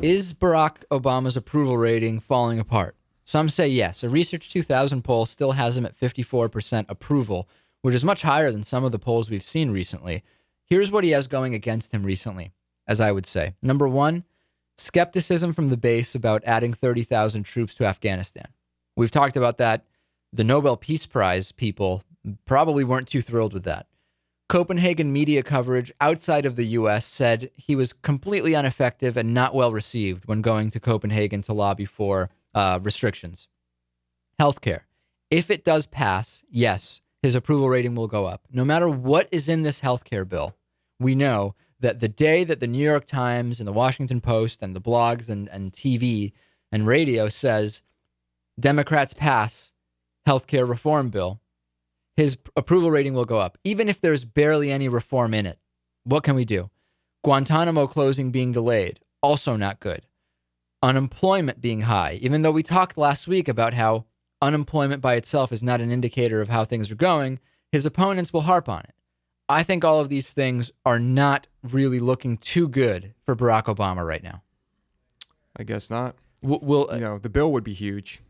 Is Barack Obama's approval rating falling apart? Some say yes. A Research 2000 poll still has him at 54% approval, which is much higher than some of the polls we've seen recently. Here's what he has going against him recently, as I would say. Number one, skepticism from the base about adding 30,000 troops to Afghanistan. We've talked about that. The Nobel Peace Prize people probably weren't too thrilled with that. Copenhagen media coverage outside of the U.S. said he was completely ineffective and not well received when going to Copenhagen to lobby for restrictions. Healthcare. If it does pass, yes, his approval rating will go up. No matter what is in this healthcare bill, we know that the day that the New York Times and the Washington Post and the blogs and TV and radio says Democrats pass healthcare reform bill, his approval rating will go up, even if there's barely any reform in it. What can we do? Guantanamo closing being delayed, also not good. Unemployment being high, even though we talked last week about how unemployment by itself is not an indicator of how things are going, his opponents will harp on it. I think all of these things are not really looking too good for Barack Obama right now. I guess not. The bill would be huge.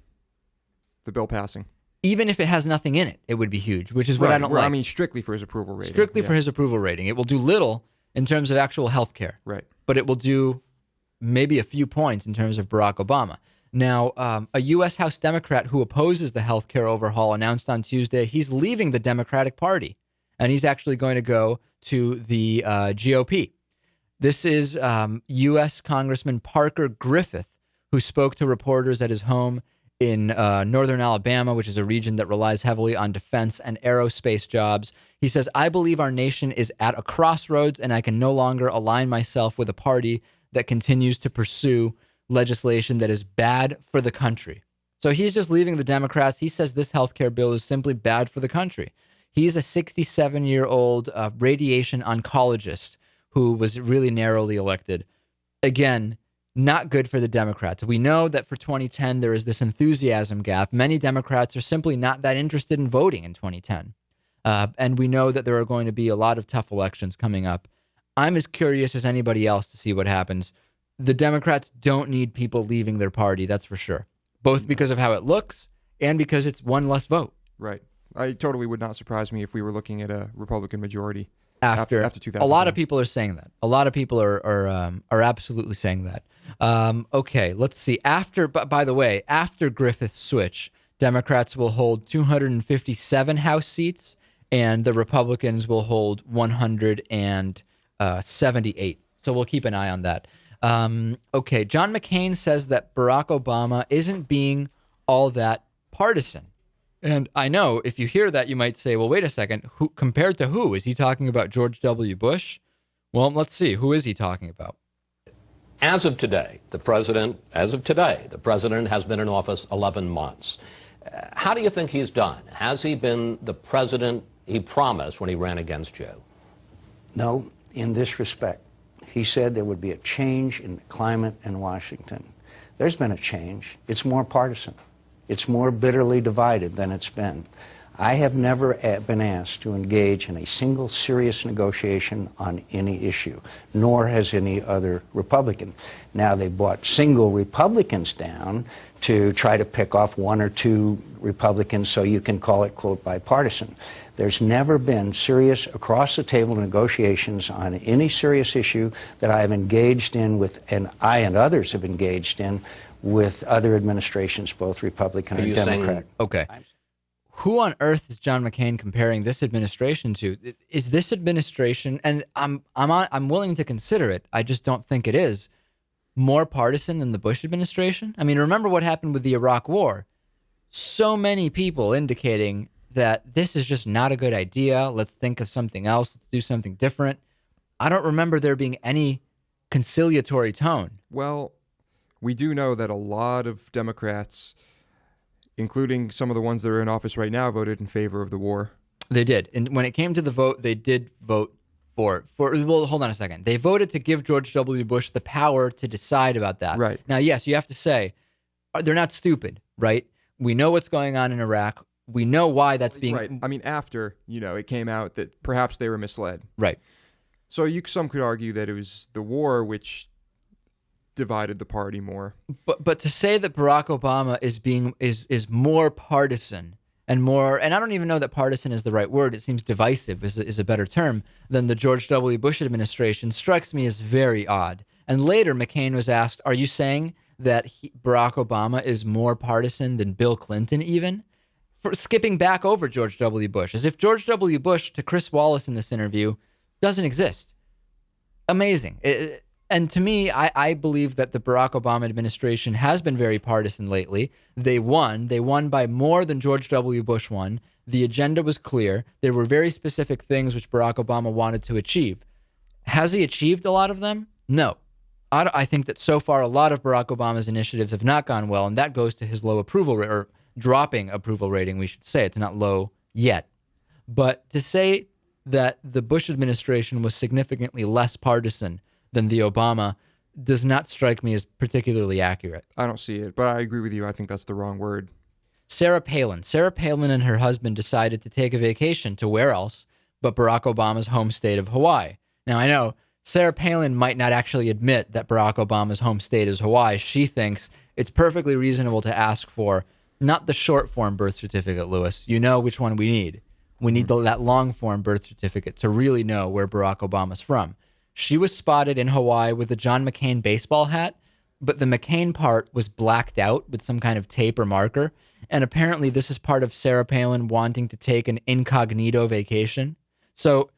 The bill passing. Even if it has nothing in it, it would be huge, which is what I don't like. I mean, strictly for his approval rating. Strictly for his approval rating. It will do little in terms of actual health care. Right. But it will do maybe a few points in terms of Barack Obama. Now, a U.S. House Democrat who opposes the health care overhaul announced on Tuesday he's leaving the Democratic Party, and he's actually going to go to the GOP. This is U.S. Congressman Parker Griffith, who spoke to reporters at his home in northern Alabama, which is a region that relies heavily on defense and aerospace jobs. He says, "I believe our nation is at a crossroads, and I can no longer align myself with a party that continues to pursue legislation that is bad for the country." So he's just leaving the Democrats. He says this healthcare bill is simply bad for the country. He's a 67-year-old radiation oncologist who was really narrowly elected. Again, not good for the Democrats. We know that for 2010, there is this enthusiasm gap. Many Democrats are simply not that interested in voting in 2010. And we know that there are going to be a lot of tough elections coming up. I'm as curious as anybody else to see what happens. The Democrats don't need people leaving their party, that's for sure. Both because of how it looks and because it's one less vote. Right. I totally would not surprise me if we were looking at a Republican majority after 2010. A lot of people are saying that. A lot of people are absolutely saying that. Okay, let's see. By the way, after Griffith's switch, Democrats will hold 257 House seats, and the Republicans will hold 178. So we'll keep an eye on that. Okay, John McCain says that Barack Obama isn't being all that partisan. And I know if you hear that, you might say, well, wait a second, who compared to who? Is he talking about George W. Bush? Well, let's see. Who is he talking about? As of today, the president has been in office 11 months. How do you think he's done? Has he been the president he promised when he ran against you? No, in this respect. He said there would be a change in the climate in Washington. There's been a change. It's more partisan. It's more bitterly divided than it's been. I have never been asked to engage in a single serious negotiation on any issue, nor has any other Republican. Now, they brought single Republicans down to try to pick off one or two Republicans so you can call it, quote, bipartisan. There's never been serious across-the-table negotiations on any serious issue that I have engaged in with, and I and others have engaged in with other administrations, both Republican and Democrat. Okay. Who on earth is John McCain comparing this administration to? Is this administration, and I'm willing to consider it, I just don't think it is, more partisan than the Bush administration? I mean, remember what happened with the Iraq War. So many people indicating that this is just not a good idea. Let's think of something else. Let's do something different. I don't remember there being any conciliatory tone. Well, we do know that a lot of Democrats, including some of the ones that are in office right now, voted in favor of the war. They did. And when it came to the vote, they did vote well, hold on a second. They voted to give George W. Bush the power to decide about that. Right. Now, yes, you have to say, they're not stupid, right? We know what's going on in Iraq. We know why that's being... Right. I mean, after, it came out that perhaps they were misled. Right. So some could argue that it was the war which divided the party more. But to say that Barack Obama is more partisan and more, and I don't even know that partisan is the right word. It seems divisive is a better term than the George W. Bush administration strikes me as very odd. And later McCain was asked, "Are you saying that Barack Obama is more partisan than Bill Clinton even?" For skipping back over George W. Bush, as if George W. Bush, to Chris Wallace in this interview, doesn't exist. Amazing. And to me, I believe that the Barack Obama administration has been very partisan lately. They won by more than George W. Bush won. The agenda was clear. There were very specific things which Barack Obama wanted to achieve. Has he achieved a lot of them? No. I think that so far a lot of Barack Obama's initiatives have not gone well, and that goes to his low approval rate, or dropping approval rating, we should say. It's not low yet. But to say that the Bush administration was significantly less partisan than the Obama does not strike me as particularly accurate. I don't see it, but I agree with you. I think that's the wrong word. Sarah Palin. Sarah Palin and her husband decided to take a vacation to where else but Barack Obama's home state of Hawaii. Now, I know Sarah Palin might not actually admit that Barack Obama's home state is Hawaii. She thinks it's perfectly reasonable to ask for not the short form birth certificate, Lewis. You know which one we need. We need that long form birth certificate to really know where Barack Obama's from. She was spotted in Hawaii with a John McCain baseball hat, but the McCain part was blacked out with some kind of tape or marker. And apparently this is part of Sarah Palin wanting to take an incognito vacation. So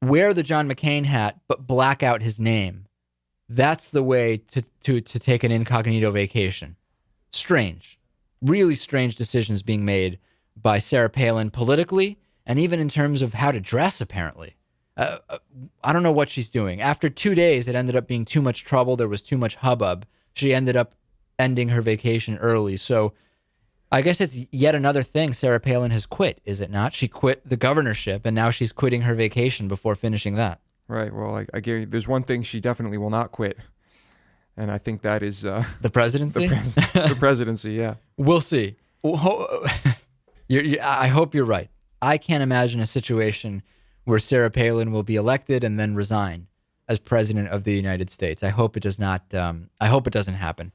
wear the John McCain hat, but black out his name. That's the way to take an incognito vacation. Strange. Really strange decisions being made by Sarah Palin politically, and even in terms of how to dress, apparently. I don't know what she's doing. After 2 days, it ended up being too much trouble. There was too much hubbub. She ended up ending her vacation early. So I guess it's yet another thing Sarah Palin has quit, is it not? She quit the governorship, and now she's quitting her vacation before finishing that. Right. Well, I gave you, there's one thing she definitely will not quit, and I think that is the presidency. The presidency. Yeah. We'll see. I hope you're right. I can't imagine a situation where Sarah Palin will be elected and then resign as president of the United States. I hope it does not. I hope it doesn't happen.